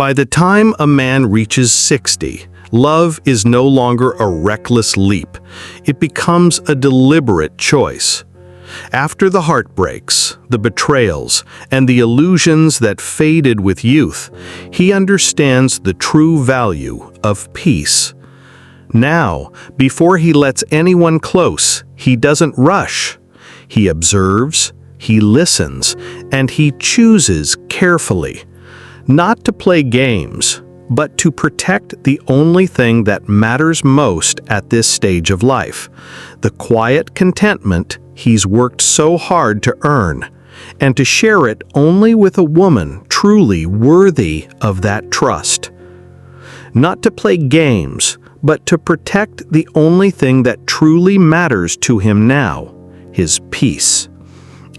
By the time a man reaches 60, love is no longer a reckless leap. It becomes a deliberate choice. After the heartbreaks, the betrayals, and the illusions that faded with youth, he understands the true value of peace. Now, before he lets anyone close, he doesn't rush. He observes, he listens, and he chooses carefully. Not to play games, but to protect the only thing that matters most at this stage of life, the quiet contentment he's worked so hard to earn, and to share it only with a woman truly worthy of that trust. Not to play games, but to protect the only thing that truly matters to him now, his peace.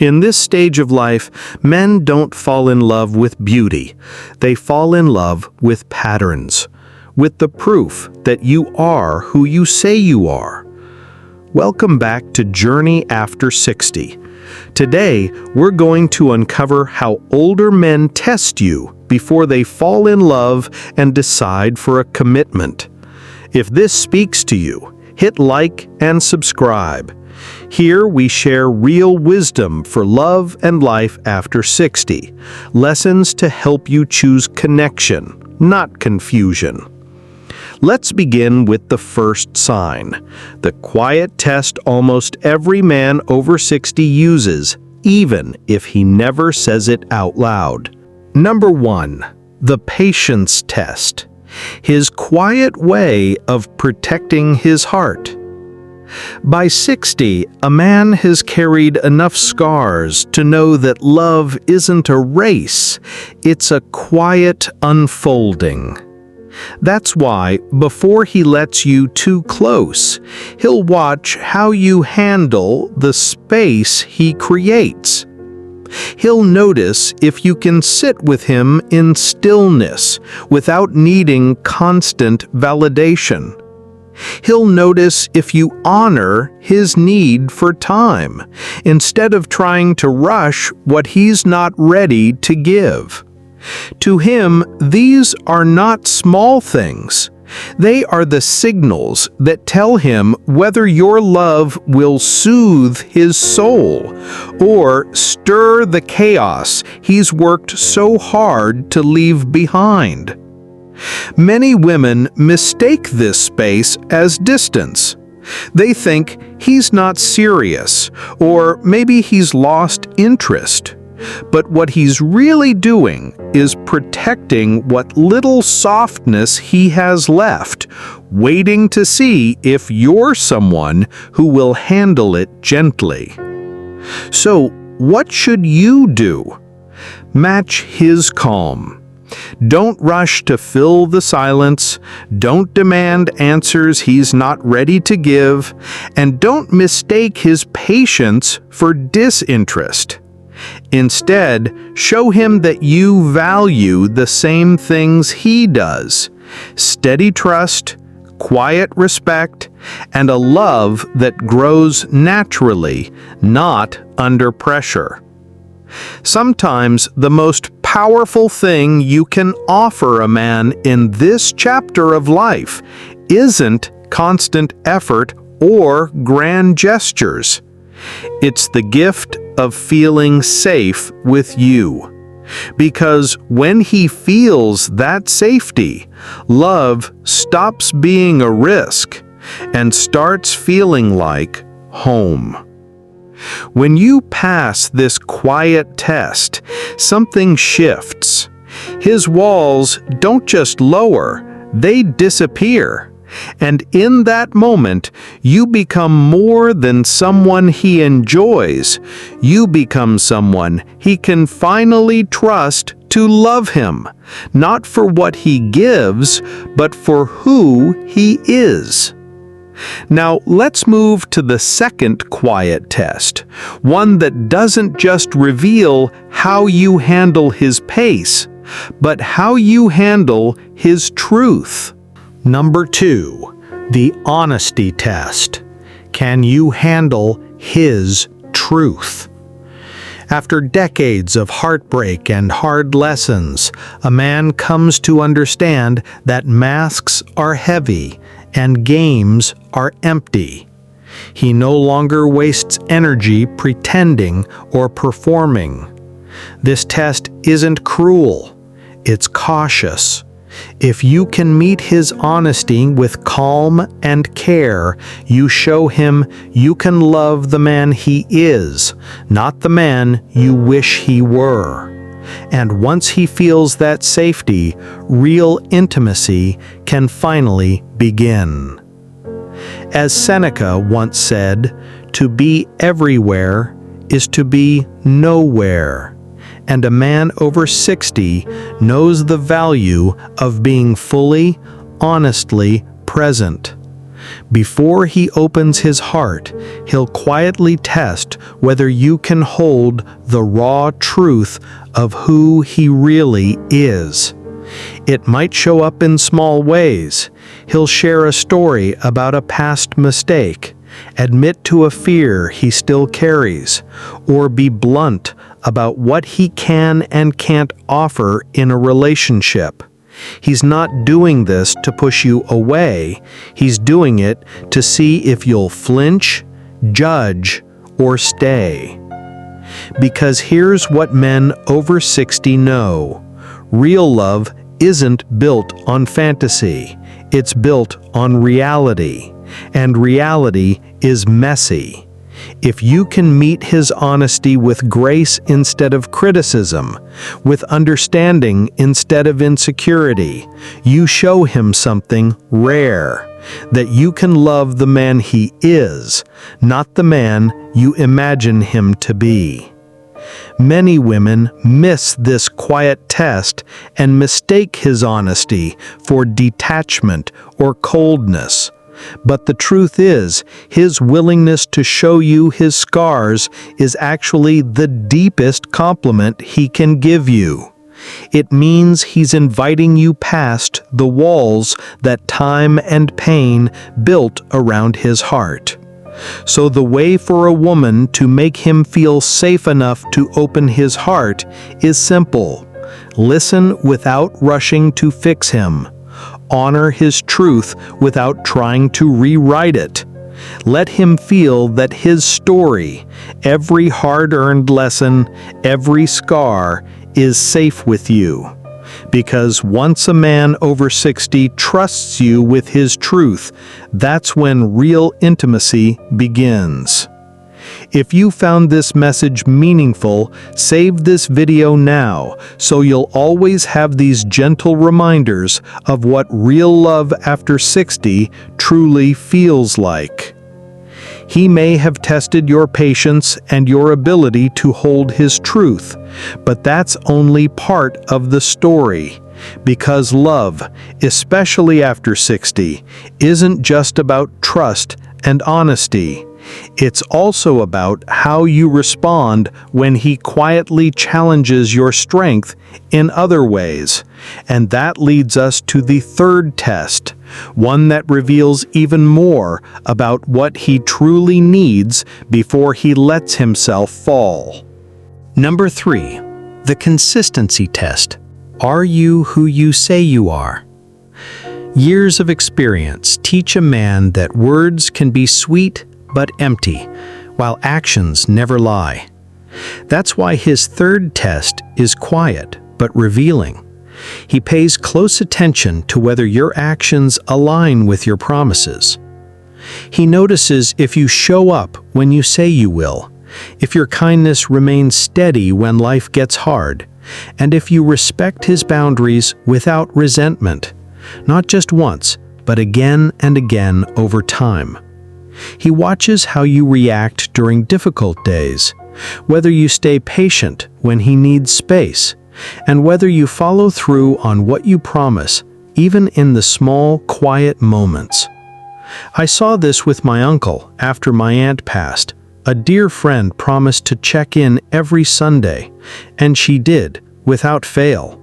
In this stage of life, men don't fall in love with beauty. They fall in love with patterns, with the proof that you are who you say you are. Welcome back to Journey After 60. Today, we're going to uncover how older men test you before they fall in love and decide for a commitment. If this speaks to you, hit like and subscribe. Here we share real wisdom for love and life after 60, lessons to help you choose connection, not confusion. Let's begin with the first sign, the quiet test almost every man over 60 uses, even if he never says it out loud. Number 1, the patience test, his quiet way of protecting his heart. By 60, a man has carried enough scars to know that love isn't a race, it's a quiet unfolding. That's why, before he lets you too close, he'll watch how you handle the space he creates. He'll notice if you can sit with him in stillness without needing constant validation. He'll notice if you honor his need for time, instead of trying to rush what he's not ready to give. To him, these are not small things. They are the signals that tell him whether your love will soothe his soul or stir the chaos he's worked so hard to leave behind. Many women mistake this space as distance. They think he's not serious, or maybe he's lost interest. But what he's really doing is protecting what little softness he has left, waiting to see if you're someone who will handle it gently. So, what should you do? Match his calm. Don't rush to fill the silence, don't demand answers he's not ready to give, and don't mistake his patience for disinterest. Instead, show him that you value the same things he does: steady trust, quiet respect, and a love that grows naturally, not under pressure. Sometimes the most powerful thing you can offer a man in this chapter of life isn't constant effort or grand gestures. It's the gift of feeling safe with you. Because when he feels that safety, love stops being a risk and starts feeling like home. When you pass this quiet test, something shifts. His walls don't just lower, they disappear. And in that moment, you become more than someone he enjoys. You become someone he can finally trust to love him, not for what he gives, but for who he is. Now, let's move to the second quiet test, one that doesn't just reveal how you handle his pace, but how you handle his truth. Number 2, the honesty test. Can you handle his truth? After decades of heartbreak and hard lessons, a man comes to understand that masks are heavy and games are empty. He no longer wastes energy pretending or performing. This test isn't cruel, it's cautious. If you can meet his honesty with calm and care, you show him you can love the man he is, not the man you wish he were. And once he feels that safety, real intimacy can finally begin. As Seneca once said, "To be everywhere is to be nowhere." And a man over 60 knows the value of being fully, honestly present. Before he opens his heart, he'll quietly test whether you can hold the raw truth of who he really is. It might show up in small ways. He'll share a story about a past mistake, admit to a fear he still carries, or be blunt about what he can and can't offer in a relationship. He's not doing this to push you away. He's doing it to see if you'll flinch, judge, or stay. Because here's what men over 60 know. Real love isn't built on fantasy. It's built on reality. And reality is messy. If you can meet his honesty with grace instead of criticism, with understanding instead of insecurity, you show him something rare, that you can love the man he is, not the man you imagine him to be. Many women miss this quiet test and mistake his honesty for detachment or coldness. But the truth is, his willingness to show you his scars is actually the deepest compliment he can give you. It means he's inviting you past the walls that time and pain built around his heart. So the way for a woman to make him feel safe enough to open his heart is simple. Listen without rushing to fix him. Honor his truth without trying to rewrite it. Let him feel that his story, every hard-earned lesson, every scar, is safe with you. Because once a man over 60 trusts you with his truth, that's when real intimacy begins. If you found this message meaningful, save this video now so you'll always have these gentle reminders of what real love after 60 truly feels like. He may have tested your patience and your ability to hold his truth, but that's only part of the story. Because love, especially after 60, isn't just about trust and honesty. It's also about how you respond when he quietly challenges your strength in other ways. And that leads us to the third test, one that reveals even more about what he truly needs before he lets himself fall. Number 3, the consistency test. Are you who you say you are? Years of experience teach a man that words can be sweet but empty, while actions never lie. That's why his third test is quiet but revealing. He pays close attention to whether your actions align with your promises. He notices if you show up when you say you will, if your kindness remains steady when life gets hard, and if you respect his boundaries without resentment, not just once, but again and again over time. He watches how you react during difficult days, whether you stay patient when he needs space, and whether you follow through on what you promise, even in the small, quiet moments. I saw this with my uncle after my aunt passed. A dear friend promised to check in every Sunday, and she did, without fail.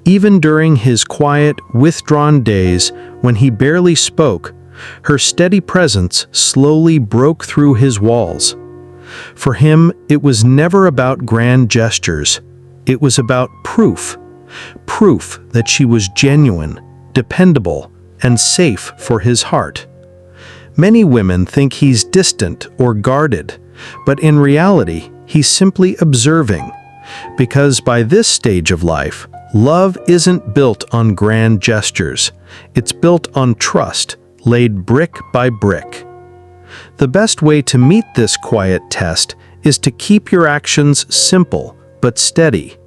Even during his quiet, withdrawn days when he barely spoke, her steady presence slowly broke through his walls. For him, it was never about grand gestures. It was about proof. Proof that she was genuine, dependable, and safe for his heart. Many women think he's distant or guarded, but in reality, he's simply observing. Because by this stage of life, love isn't built on grand gestures. It's built on trust, laid brick by brick. The best way to meet this quiet test is to keep your actions simple but steady.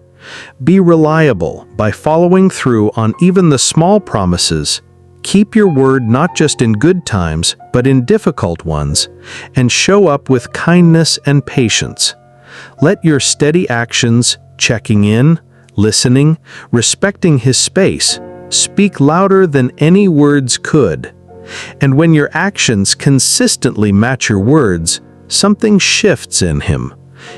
Be reliable by following through on even the small promises. Keep your word not just in good times, but in difficult ones, and show up with kindness and patience. Let your steady actions, checking in, listening, respecting his space, speak louder than any words could. And when your actions consistently match your words, something shifts in him.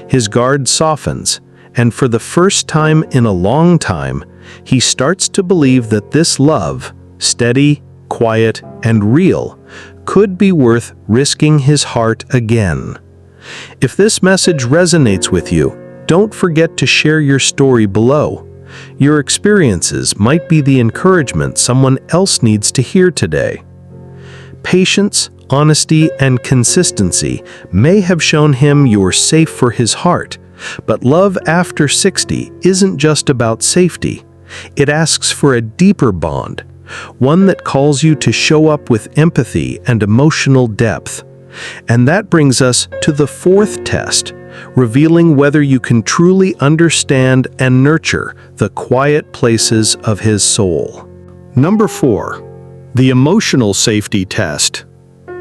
His guard softens, and for the first time in a long time, he starts to believe that this love, steady, quiet, and real, could be worth risking his heart again. If this message resonates with you, don't forget to share your story below. Your experiences might be the encouragement someone else needs to hear today. Patience, honesty, and consistency may have shown him you're safe for his heart, but love after 60 isn't just about safety. It asks for a deeper bond, one that calls you to show up with empathy and emotional depth. And that brings us to the fourth test, revealing whether you can truly understand and nurture the quiet places of his soul. Number 4. The emotional safety test.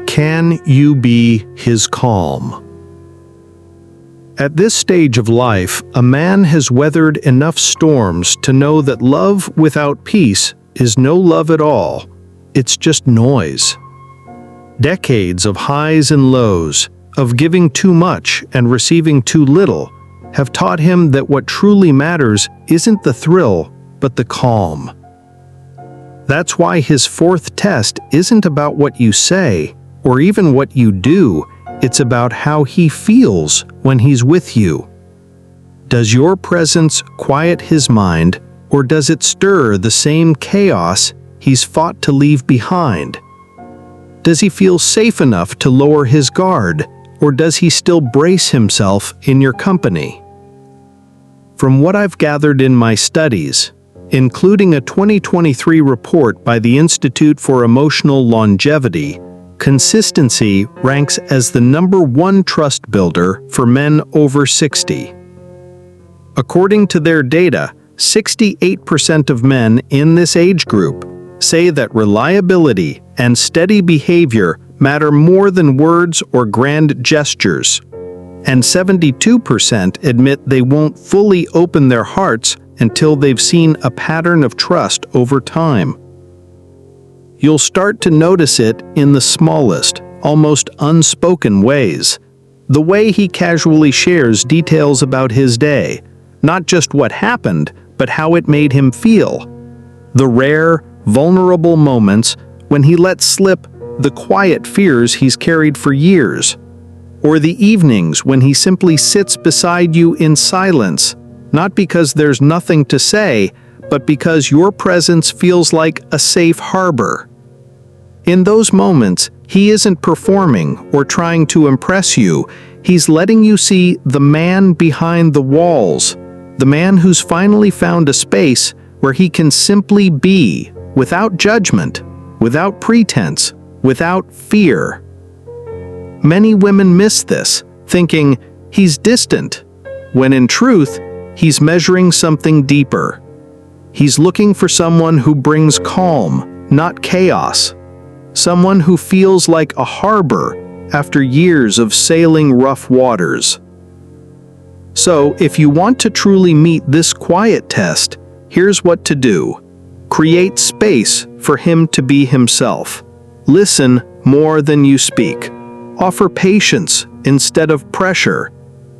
Can you be his calm? At this stage of life, a man has weathered enough storms to know that love without peace is no love at all. It's just noise. Decades of highs and lows, of giving too much and receiving too little, have taught him that what truly matters isn't the thrill, but the calm. That's why his fourth test isn't about what you say, or even what you do. It's about how he feels when he's with you. Does your presence quiet his mind, or does it stir the same chaos he's fought to leave behind? Does he feel safe enough to lower his guard, or does he still brace himself in your company? From what I've gathered in my studies, including a 2023 report by the Institute for Emotional Longevity, consistency ranks as the #1 trust builder for men over 60. According to their data, 68% of men in this age group say that reliability and steady behavior matter more than words or grand gestures, and 72% admit they won't fully open their hearts until they've seen a pattern of trust over time. You'll start to notice it in the smallest, almost unspoken ways. The way he casually shares details about his day, not just what happened, but how it made him feel. The rare, vulnerable moments when he lets slip the quiet fears he's carried for years. Or the evenings when he simply sits beside you in silence, not because there's nothing to say, but because your presence feels like a safe harbor. In those moments, he isn't performing or trying to impress you. He's letting you see the man behind the walls, the man who's finally found a space where he can simply be, without judgment, without pretense, without fear. Many women miss this, thinking he's distant, when in truth, he's measuring something deeper. He's looking for someone who brings calm, not chaos. Someone who feels like a harbor after years of sailing rough waters. So, if you want to truly meet this quiet test, here's what to do. Create space for him to be himself. Listen more than you speak. Offer patience instead of pressure.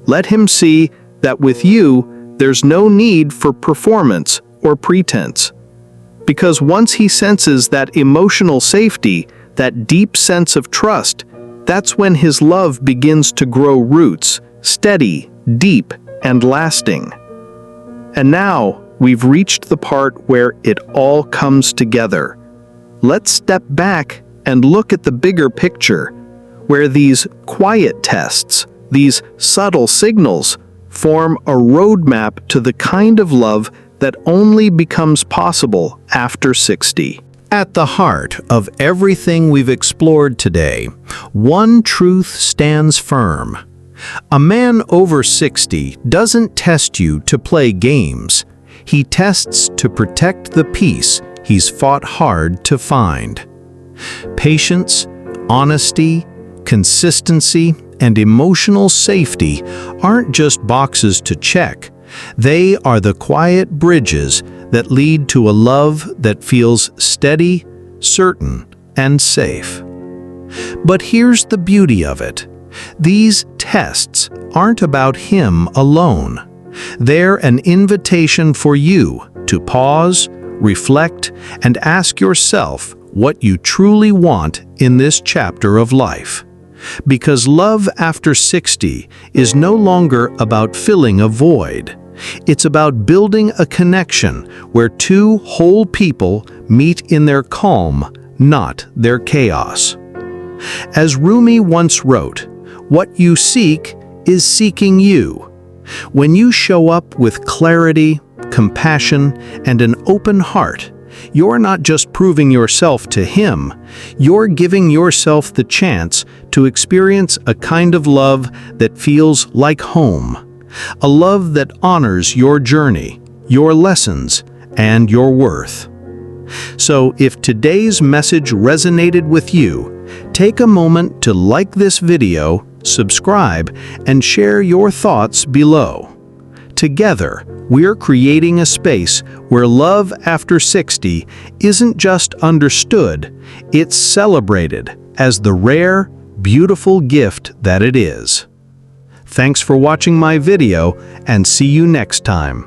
Let him see that with you, there's no need for performance or pretense. Because once he senses that emotional safety, that deep sense of trust, That's when his love begins to grow roots, steady, deep, and lasting. And now, we've reached the part where it all comes together. Let's step back and look at the bigger picture, where these quiet tests, these subtle signals, form a roadmap to the kind of love that only becomes possible after 60. At the heart of everything we've explored today, one truth stands firm. A man over 60 doesn't test you to play games. He tests to protect the peace he's fought hard to find. Patience, honesty, consistency, and emotional safety aren't just boxes to check. They are the quiet bridges that lead to a love that feels steady, certain, and safe. But here's the beauty of it. These tests aren't about him alone. They're an invitation for you to pause, reflect, and ask yourself what you truly want in this chapter of life. Because love after 60 is no longer about filling a void. It's about building a connection where two whole people meet in their calm, not their chaos. As Rumi once wrote, "What you seek is seeking you." When you show up with clarity, compassion, and an open heart, you're not just proving yourself to him, you're giving yourself the chance to experience a kind of love that feels like home. A love that honors your journey, your lessons, and your worth. So if today's message resonated with you, take a moment to like this video, subscribe, and share your thoughts below. Together, we're creating a space where love after 60 isn't just understood, it's celebrated as the rare, beautiful gift that it is. Thanks for watching my video, and see you next time.